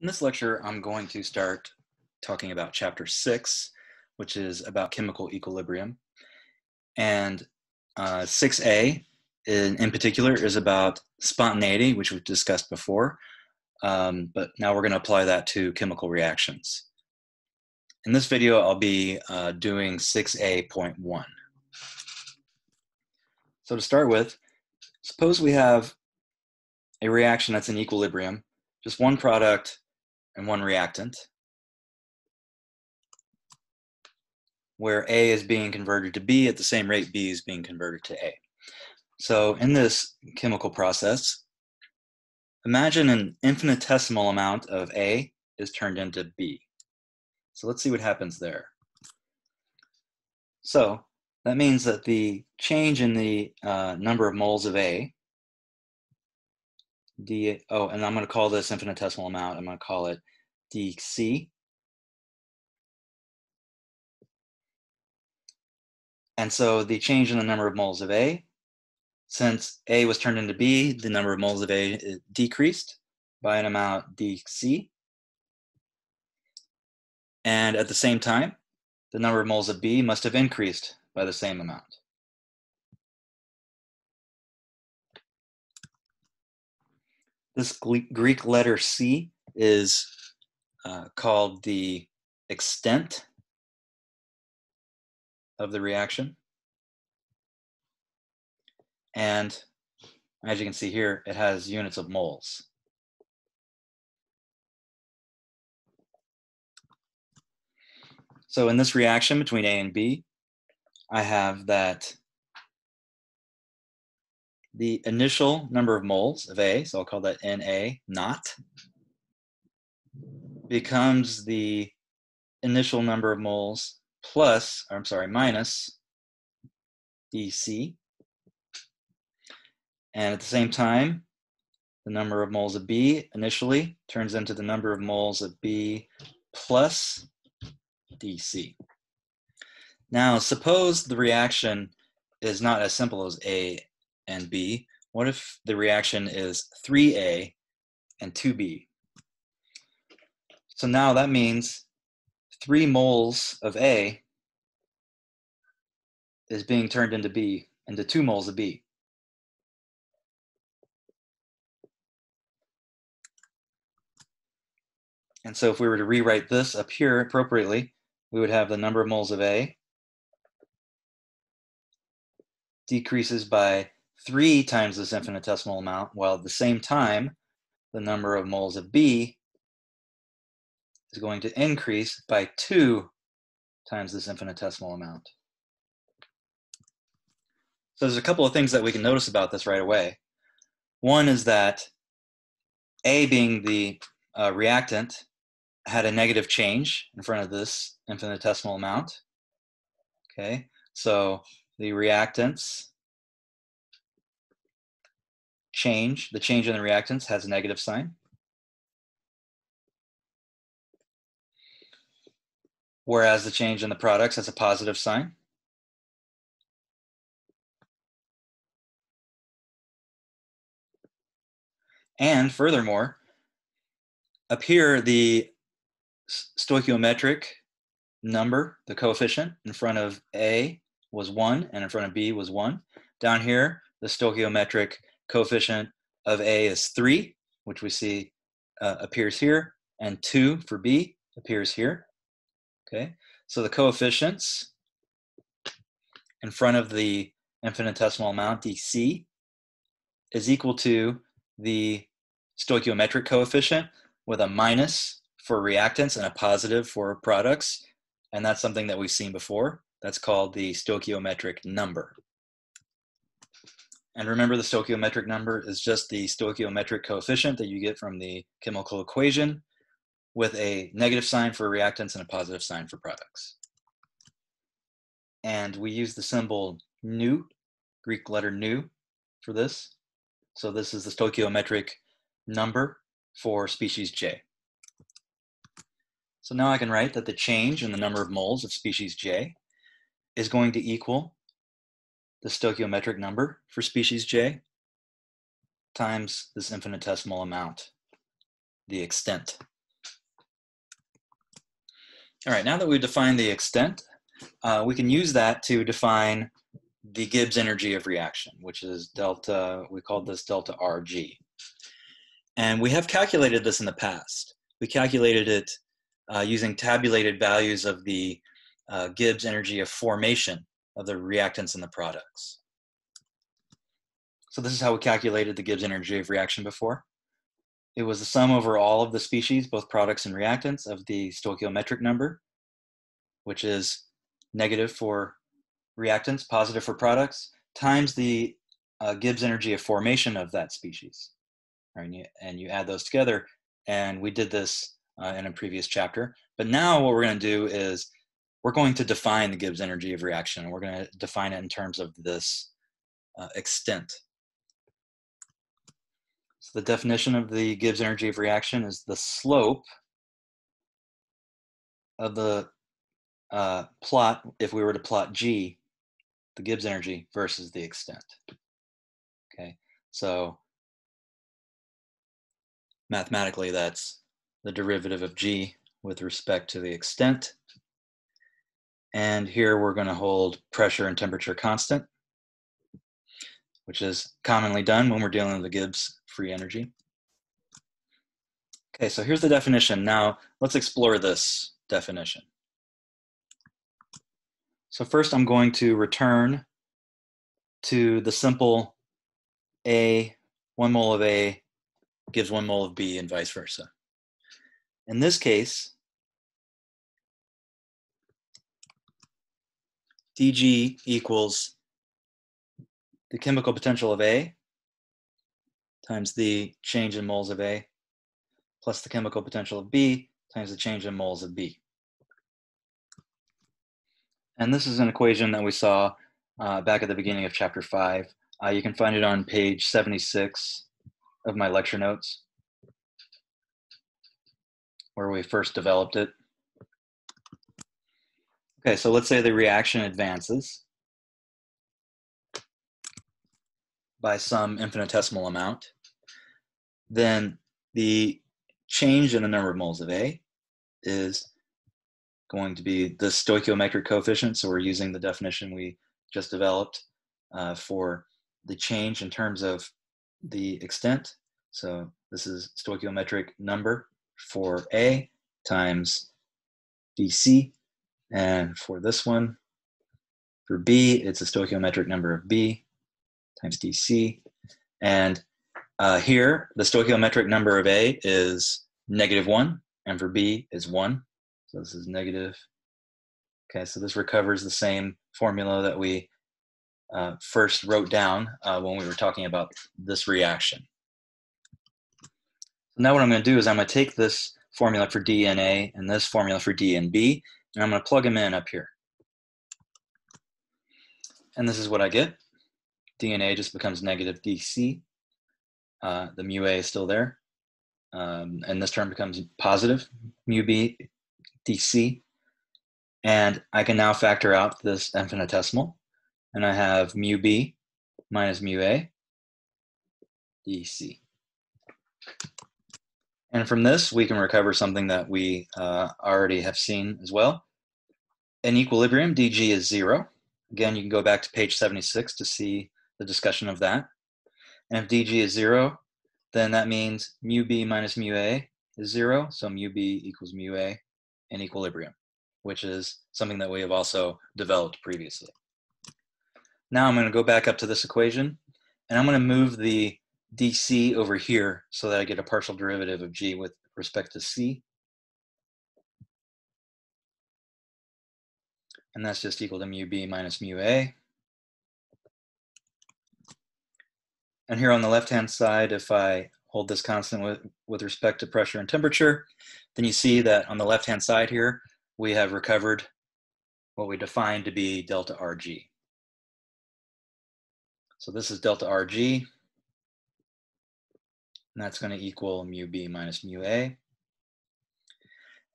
In this lecture, I'm going to start talking about chapter 6, which is about chemical equilibrium. And 6A in particular is about spontaneity, which we've discussed before, but now we're going to apply that to chemical reactions. In this video, I'll be doing 6A.1. So to start with, suppose we have a reaction that's in equilibrium, just one product and one reactant, where A is being converted to B at the same rate B is being converted to A. So in this chemical process, imagine an infinitesimal amount of A is turned into B. So let's see what happens there. So that means that the change in the number of moles of A, and I'm going to call this infinitesimal amount, I'm going to call it dC. And so the change in the number of moles of A, since A was turned into B, the number of moles of A decreased by an amount dC. And at the same time, the number of moles of B must have increased by the same amount. This Greek letter C is called the extent of the reaction. And as you can see here, it has units of moles. So in this reaction between A and B, I have that the initial number of moles of A, so I'll call that Na naught, becomes the initial number of moles minus dC. And at the same time, the number of moles of B initially turns into the number of moles of B plus dC. Now, suppose the reaction is not as simple as A and B. What if the reaction is 3A and 2B? So now that means 3 moles of A is being turned into 2 moles of B. And so if we were to rewrite this up here appropriately, we would have the number of moles of A decreases by 3 times this infinitesimal amount, while at the same time, the number of moles of B is going to increase by 2 times this infinitesimal amount. So there's a couple of things that we can notice about this right away. One is that A, being the reactant, had a negative change in front of this infinitesimal amount. Okay, so the reactants change, the change in the reactants has a negative sign. Whereas the change in the products has a positive sign. And furthermore, up here, the stoichiometric number, the coefficient in front of A was 1 and in front of B was 1. Down here, the stoichiometric coefficient of A is 3, which we see appears here, and 2 for B appears here. Okay, so the coefficients in front of the infinitesimal amount, dC, is equal to the stoichiometric coefficient with a minus for reactants and a positive for products. And that's something that we've seen before. That's called the stoichiometric number. And remember, the stoichiometric number is just the stoichiometric coefficient that you get from the chemical equation with a negative sign for reactants and a positive sign for products. And we use the symbol nu, Greek letter nu, for this. So this is the stoichiometric number for species J. So now I can write that the change in the number of moles of species J is going to equal the stoichiometric number for species J times this infinitesimal amount, the extent All right, now that we've defined the extent, we can use that to define the Gibbs energy of reaction, which is delta, we called this delta RG. And we have calculated this in the past. We calculated it using tabulated values of the Gibbs energy of formation of the reactants and the products. So this is how we calculated the Gibbs energy of reaction before. It was the sum over all of the species, both products and reactants, of the stoichiometric number, which is negative for reactants, positive for products, times the Gibbs energy of formation of that species. Right? And you add those together, and we did this in a previous chapter. But now what we're going to do is we're going to define the Gibbs energy of reaction, and we're going to define it in terms of this extent. So the definition of the Gibbs energy of reaction is the slope of the plot, if we were to plot G, the Gibbs energy versus the extent. Okay, so mathematically that's the derivative of G with respect to the extent. And here we're going to hold pressure and temperature constant, which is commonly done when we're dealing with the Gibbs free energy. Okay, so here's the definition. Now let's explore this definition. So first I'm going to return to the simple A, 1 mole of A gives 1 mole of B and vice versa. In this case, dG equals the chemical potential of A times the change in moles of A plus the chemical potential of B times the change in moles of B. And this is an equation that we saw back at the beginning of chapter 5. You can find it on page 76 of my lecture notes, where we first developed it. Okay, so let's say the reaction advances by some infinitesimal amount. Then the change in the number of moles of A is going to be the stoichiometric coefficient. So we're using the definition we just developed for the change in terms of the extent. So this is stoichiometric number for A times dC. And for this one, for B, it's a stoichiometric number of B times dC. And here, the stoichiometric number of A is -1, and for B is 1. So this is negative. Okay, so this recovers the same formula that we first wrote down when we were talking about this reaction. Now what I'm going to do is I'm going to take this formula for D and A and this formula for D and B, and I'm going to plug them in up here. And this is what I get. D and A just becomes negative dC. The mu A is still there. And this term becomes positive mu B dC. And I can now factor out this infinitesimal. And I have mu B minus mu A dC. And from this, we can recover something that we already have seen as well. In equilibrium, dG is 0. Again, you can go back to page 76 to see the discussion of that. And if dG is 0, then that means mu B minus mu A is 0. So mu B equals mu A in equilibrium, which is something that we have also developed previously. Now I'm going to go back up to this equation, and I'm going to move the dC over here so that I get a partial derivative of G with respect to C. And that's just equal to mu B minus mu A. And here on the left-hand side, if I hold this constant with respect to pressure and temperature, then you see that on the left-hand side here, we have recovered what we defined to be delta RG. So this is delta RG, and that's going to equal mu B minus mu A.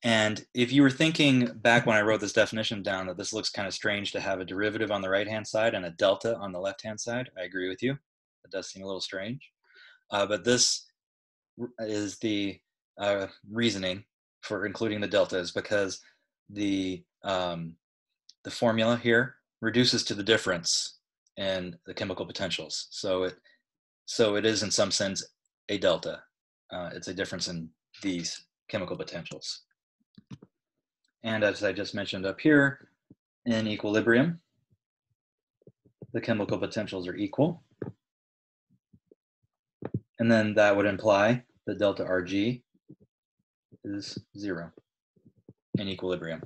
And if you were thinking back when I wrote this definition down that this looks kind of strange to have a derivative on the right-hand side and a delta on the left-hand side, I agree with you. It does seem a little strange. But this is the reasoning for including the delta, is because the formula here reduces to the difference in the chemical potentials. So it is in some sense a delta. It's a difference in these chemical potentials. And as I just mentioned up here, in equilibrium, the chemical potentials are equal. And then that would imply that delta Rg is 0 in equilibrium.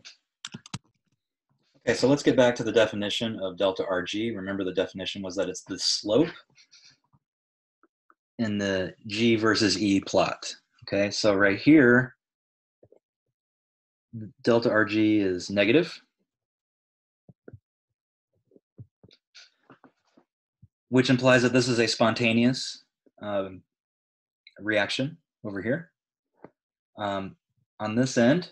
Okay, so let's get back to the definition of delta Rg. Remember, the definition was that it's the slope in the G versus E plot. Okay, so right here, delta Rg is negative, which implies that this is a spontaneous reaction over here. On this end,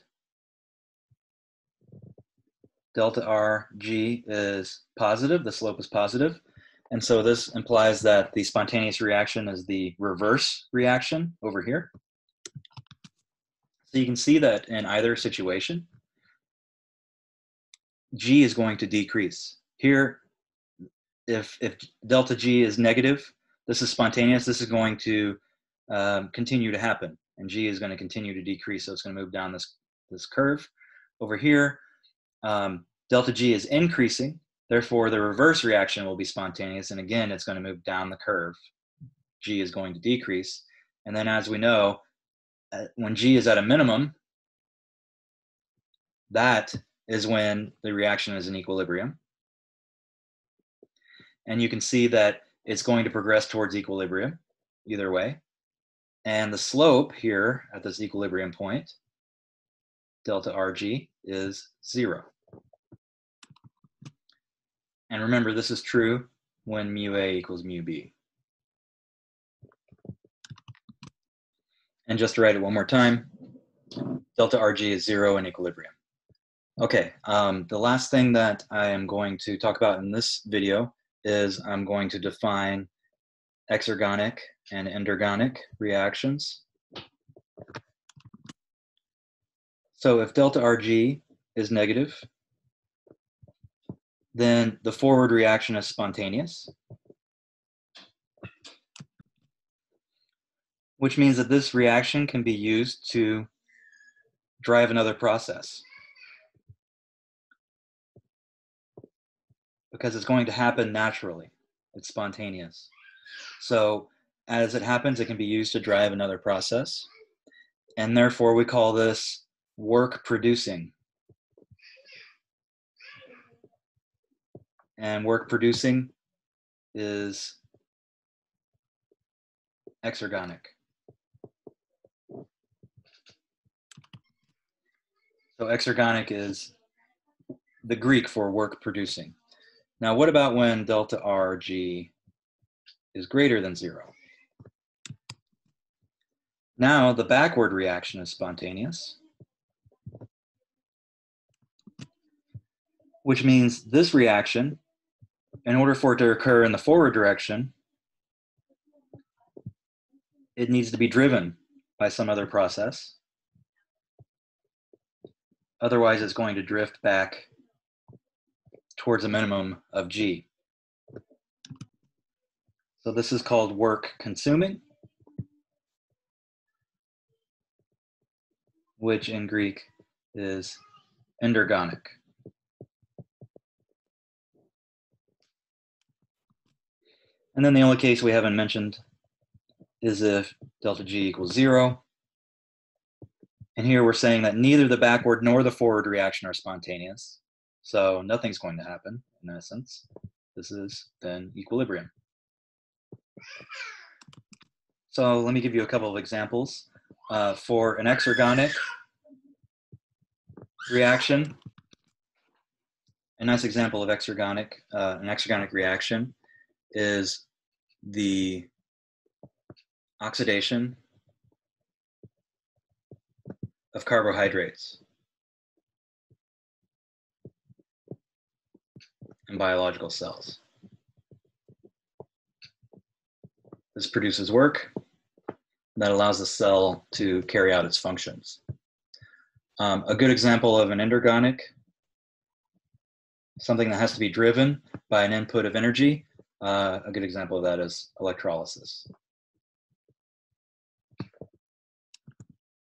delta Rg is positive, the slope is positive, and so this implies that the spontaneous reaction is the reverse reaction over here. So you can see that in either situation, G is going to decrease. Here, if delta G is negative, this is spontaneous, this is going to continue to happen, and G is going to continue to decrease, so it's going to move down this curve. Over here, delta G is increasing, therefore the reverse reaction will be spontaneous, and again, it's going to move down the curve. G is going to decrease, and then as we know, when G is at a minimum, that is when the reaction is in equilibrium. And you can see that it's going to progress towards equilibrium either way. And the slope here at this equilibrium point, delta Rg, is 0. And remember, this is true when mu A equals mu B. And just to write it one more time, delta Rg is 0 in equilibrium. Okay, the last thing that I am going to talk about in this video is I'm going to define exergonic and endergonic reactions. So if delta Rg is negative, then the forward reaction is spontaneous, which means that this reaction can be used to drive another process, because it's going to happen naturally. It's spontaneous. So as it happens, it can be used to drive another process. And therefore, we call this work producing. And work producing is exergonic. So exergonic is the Greek for work producing. Now, what about when delta Rg is greater than 0? Now, the backward reaction is spontaneous, which means this reaction, in order for it to occur in the forward direction, it needs to be driven by some other process. Otherwise, it's going to drift back towards a minimum of G. So this is called work consuming, which in Greek is endergonic. And then the only case we haven't mentioned is if delta G equals 0. And here we're saying that neither the backward nor the forward reaction are spontaneous. So nothing's going to happen, in essence. This is then equilibrium. So let me give you a couple of examples. For an exergonic reaction, a nice example of an exergonic reaction is the oxidation of carbohydrates in biological cells. This produces work that allows the cell to carry out its functions. A good example of an endergonic, something that has to be driven by an input of energy, a good example of that is electrolysis.